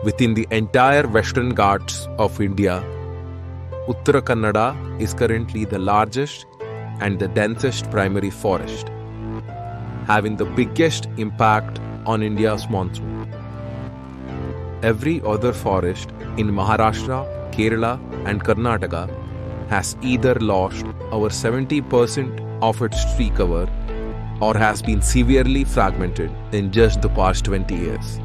Within the entire Western Ghats of India, Uttara Kannada is currently the largest and the densest primary forest, having the biggest impact on India's monsoon. Every other forest in Maharashtra, Kerala, and Karnataka has either lost over 70% of its tree cover or has been severely fragmented in just the past 20 years.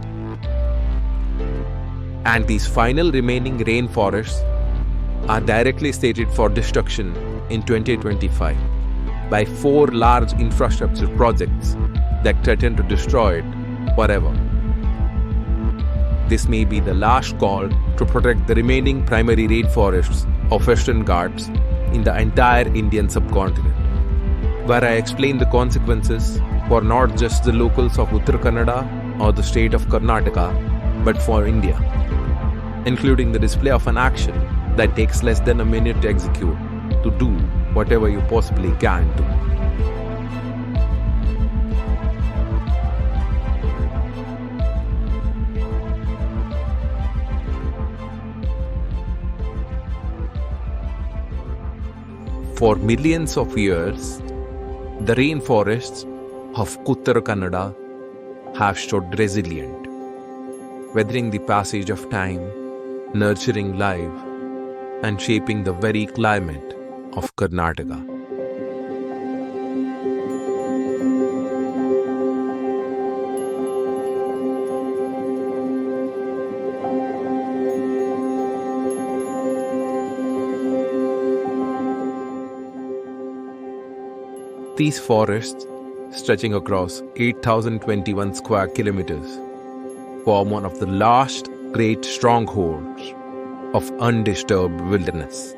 And these final remaining rainforests are directly slated for destruction in 2025 by 4 large infrastructure projects that threaten to destroy it forever. This may be the last call to protect the remaining primary rainforests of Western Ghats in the entire Indian subcontinent, where I explain the consequences for not just the locals of Uttara Kannada or the state of Karnataka, but for India, including the display of an action that takes less than a minute to execute to do whatever you possibly can do. For millions of years, the rainforests of Uttara Kannada have stood resilient, weathering the passage of time, nurturing life, and shaping the very climate of Karnataka. These forests, stretching across 8,021 square kilometers, form one of the last great strongholds of undisturbed wilderness.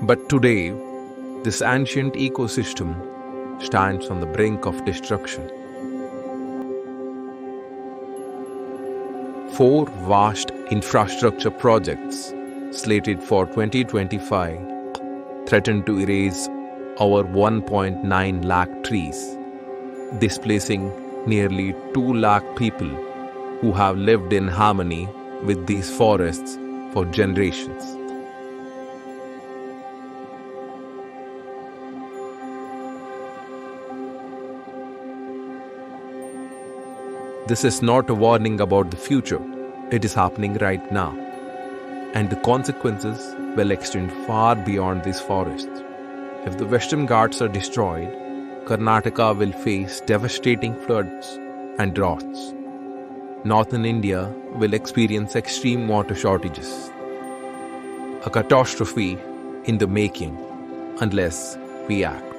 But today, this ancient ecosystem stands on the brink of destruction. 4 vast infrastructure projects slated for 2025 threaten to erase over 1.9 lakh trees, displacing nearly 2 lakh people who have lived in harmony with these forests for generations. This is not a warning about the future. It is happening right now. And the consequences will extend far beyond these forests. If the Western Ghats are destroyed, Karnataka will face devastating floods and droughts. Northern India will experience extreme water shortages. A catastrophe in the making unless we act.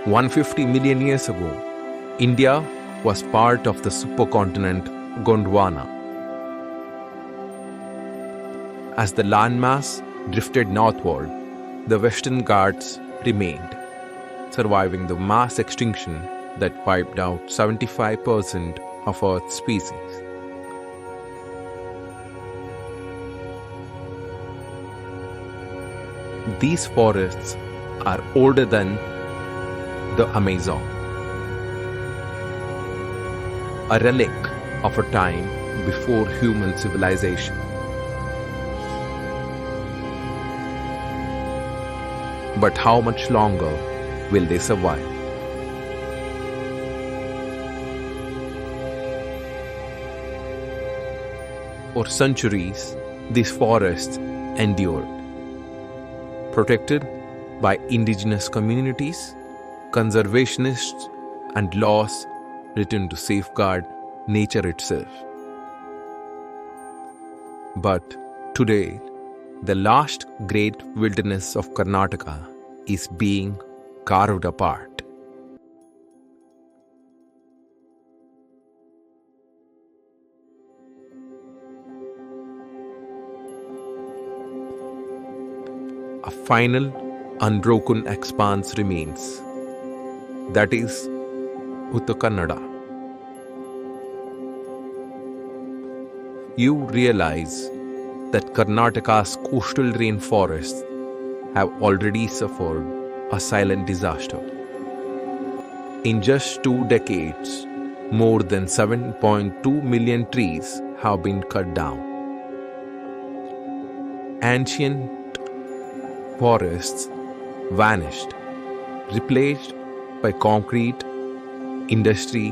"150 million years ago, India was part of the supercontinent Gondwana. As the landmass drifted northward, the Western Ghats remained, surviving the mass extinction that wiped out 75% of Earth's species. These forests are older than the Amazon, a relic of a time before human civilization. But how much longer will they survive? For centuries, these forests endured, protected by indigenous communities, conservationists, and laws written to safeguard nature itself. But today, the last great wilderness of Karnataka is being carved apart. A final unbroken expanse remains. That is Uttara Kannada. You realize that Karnataka's coastal rainforests have already suffered a silent disaster. In just 2 decades, more than 7.2 million trees have been cut down. Ancient forests vanished, replaced by concrete, industry,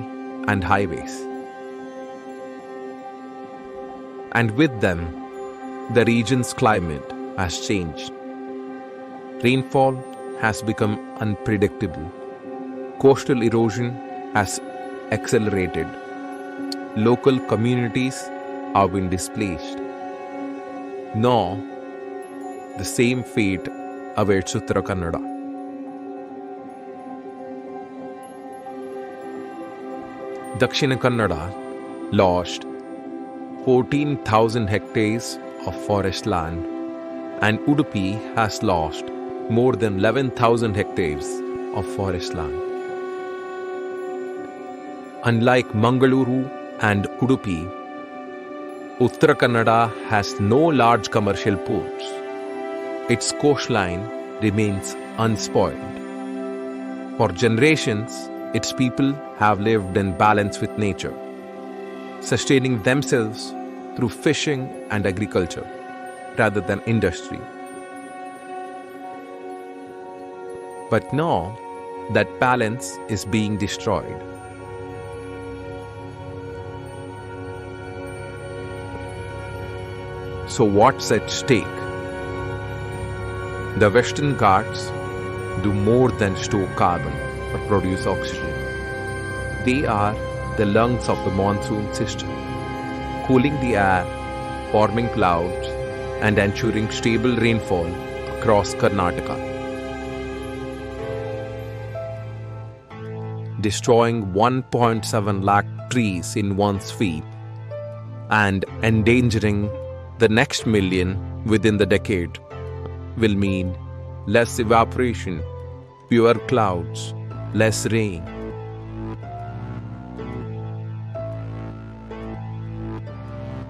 and highways. And with them, the region's climate has changed. Rainfall has become unpredictable. Coastal erosion has accelerated. Local communities have been displaced. Now, the same fate awaits Uttara Kannada. Dakshina Kannada lost 14,000 hectares of forest land, and Udupi has lost more than 11,000 hectares of forest land. Unlike Mangaluru and Udupi, Uttara Kannada has no large commercial ports. Its coastline remains unspoiled. For generations, its people have lived in balance with nature, sustaining themselves through fishing and agriculture rather than industry. But now, that balance is being destroyed. So what's at stake? The Western Ghats do more than store carbon or produce oxygen. They are the lungs of the monsoon system, cooling the air, forming clouds, and ensuring stable rainfall across Karnataka. Destroying 1.7 lakh trees in one sweep and endangering the next million within the decade will mean less evaporation, fewer clouds, less rain.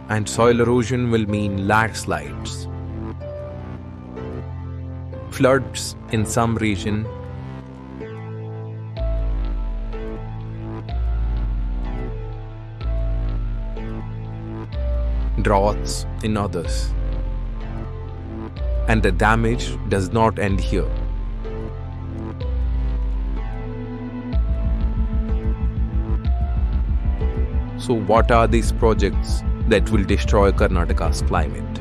And soil erosion will mean landslides, floods in some region, droughts in others. And the damage does not end here. So what are these projects that will destroy Karnataka's climate?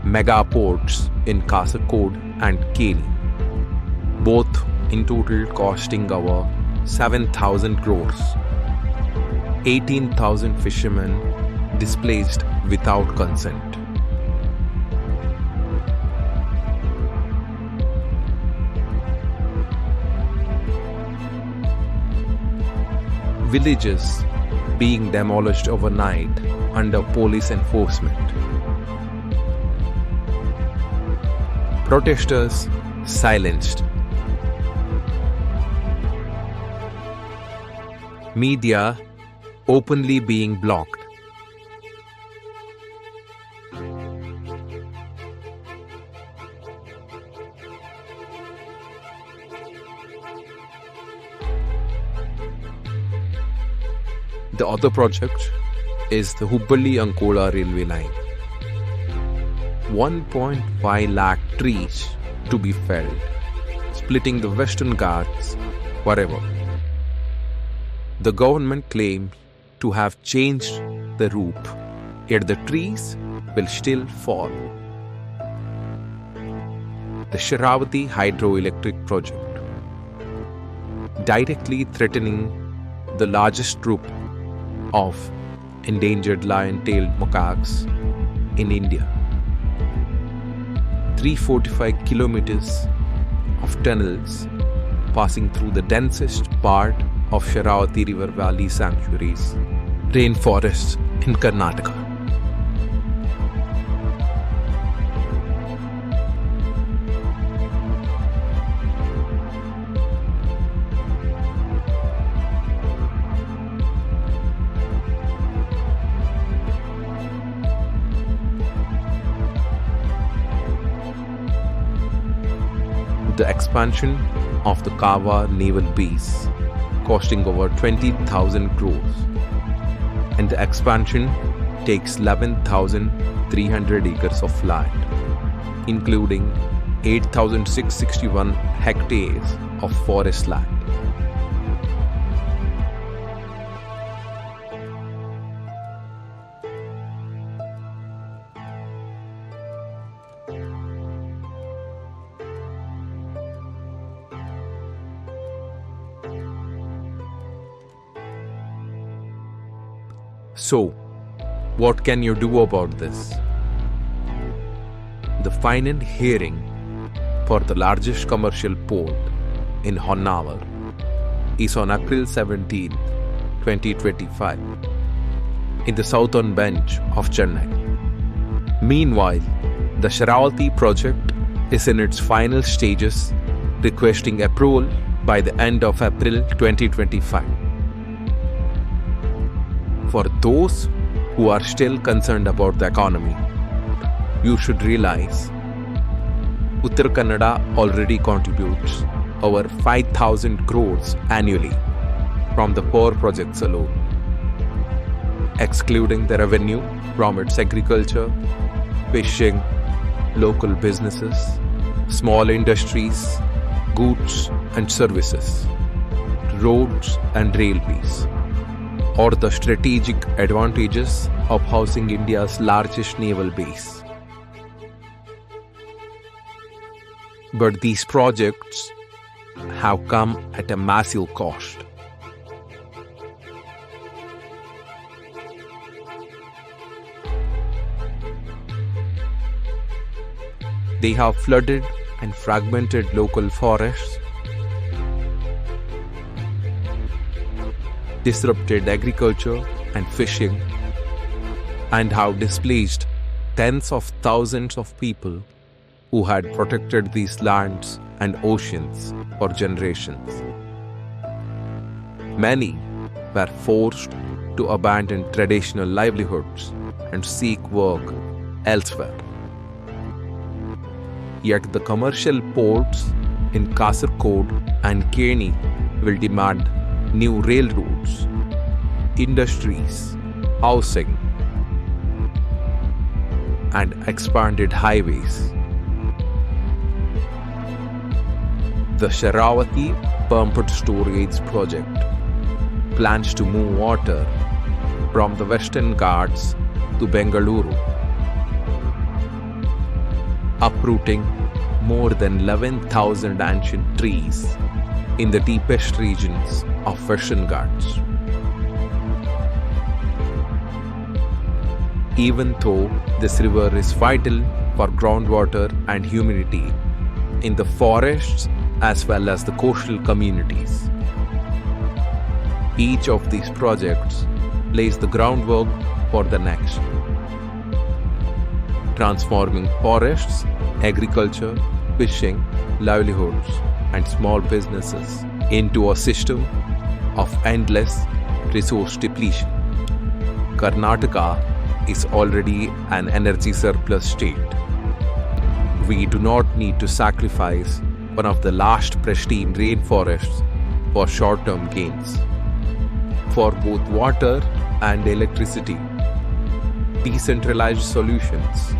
Mega ports in Kasaragod and Keni, both in total costing over 7,000 crores. 18,000 fishermen displaced without consent. Villages being demolished overnight under police enforcement. Protesters silenced. Media openly being blocked. The other project is the Hubballi-Ankola railway line. 1.5 lakh trees to be felled, splitting the Western Ghats forever. The government claimed to have changed the route, yet the trees will still fall. The Sharavati hydroelectric project, directly threatening the largest group of endangered lion-tailed macaques in India. 345 kilometers of tunnels passing through the densest part of Sharavati River Valley sanctuaries, rainforests in Karnataka. the expansion of the Kava naval base, costing over 20,000 crores, and the expansion takes 11,300 acres of land, including 8,661 hectares of forest land. So, what can you do about this? The final hearing for the largest commercial port in Naval is on April 17, 2025, in the southern bench of Chennai. Meanwhile, the Sharavati project is in its final stages, requesting approval by the end of April 2025. For those who are still concerned about the economy, you should realize Uttara Kannada already contributes over 5,000 crores annually from the power projects alone, excluding the revenue from its agriculture, fishing, local businesses, small industries, goods and services, roads and railways, or the strategic advantages of housing India's largest naval base. But these projects have come at a massive cost. They have flooded and fragmented local forests, disrupted agriculture and fishing, and have displaced tens of thousands of people who had protected these lands and oceans for generations. Many were forced to abandon traditional livelihoods and seek work elsewhere. Yet the commercial ports in Kasaragod and Keni will demand new railroads, industries, housing, and expanded highways. The Sharavati Pumped Storage Project plans to move water from the Western Ghats to Bengaluru, uprooting more than 11,000 ancient trees in the deepest regions of Western Ghats. Even though this river is vital for groundwater and humidity in the forests as well as the coastal communities, each of these projects lays the groundwork for the next, transforming forests, agriculture, fishing, livelihoods, and small businesses into a system of endless resource depletion. Karnataka is already an energy surplus state. We do not need to sacrifice one of the last pristine rainforests for short-term gains. For both water and electricity, decentralized solutions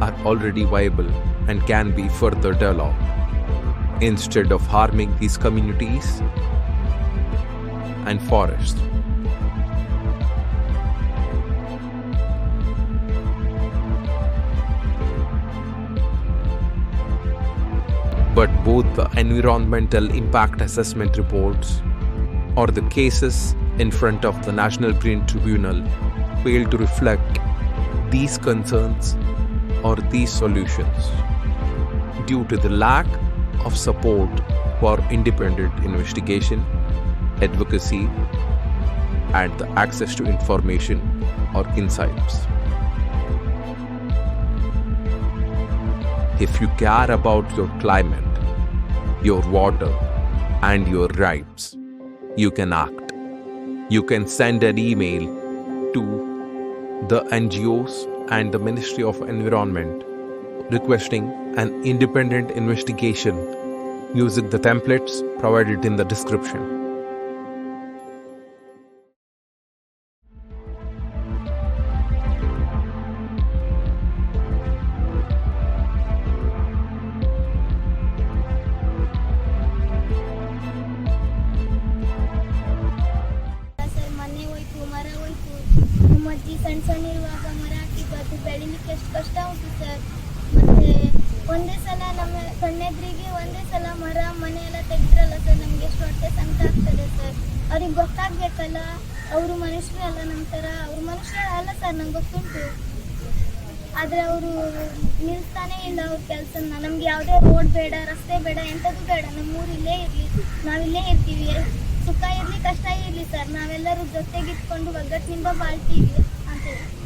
are already viable and can be further developed. Instead of harming these communities and forests. But both the environmental impact assessment reports or the cases in front of the National Green Tribunal fail to reflect these concerns or these solutions due to the lack of support for independent investigation, advocacy, and the access to information or insights. If you care about your climate, your water, and your rights, you can act. You can send an email to the NGOs and the Ministry of Environment requesting an independent investigation using the templates provided in the description. ಅಜ್ಜಿ ಸಣ್ಣ ಇರುವಾಗ ಮರ ಹಾಕಿದ್ದು ಬೆಳಿಲಿಕ್ಕೆ ಎಷ್ಟು ಕಷ್ಟ ಉಂಟು sir. ಮತ್ತೆ ಒಂದೇ ಸಲ ನಮ್ಮ ಕಣ್ಣೆದ್ರಿಗೆ ಒಂದೇ ಸಲ ಮರ ಮನೆ ಎಲ್ಲ ತೆಗೆದ್ರಲ್ಲ ಸರ್, ನಮ್ಗೆ ಎಷ್ಟು ಹೊಟ್ಟೆ ಸಂಕಟ ಆಗ್ತದೆ ಸರ್. ಅವ್ರಿಗೆ ಗೊತ್ತಾಗ್ಬೇಕಲ್ಲ, ಅವರು ಮನುಷ್ಯರೇ ಅಲ್ಲ ನಮ್ಮ ಥರ. ಅವ್ರು ಮನುಷ್ಯರೇ ಅಲ್ಲ ಸರ್, ನಂಗೆ ಗೊತ್ತುಂಟು. ಆದರೆ ಅವರು ನಿಲ್ಲಿಸ್ತಾನೇ ಇಲ್ಲ ಅವ್ರ ಕೆಲಸನ. ನಮ್ಗೆ ಯಾವುದೇ ರೋಡ್ ಬೇಡ, ರಸ್ತೆ ಬೇಡ, ಎಂಥದ್ದು ಬೇಡ, ನಮ್ಮೂರು ಇಲ್ಲೇ ಇರಲಿ, ನಾವಿಲ್ಲೇ ಇರ್ತೀವಿ. ಸುಖ ಇರಲಿ, ಕಷ್ಟ ಇರಲಿ ಸರ್, ನಾವೆಲ್ಲರೂ ಜೊತೆಗಿಟ್ಕೊಂಡು ಒಗ್ಗಟ್ಟಿನಿಂದ ಬಾಳ್ತೀವಿ ಅಂತೇಳಿ.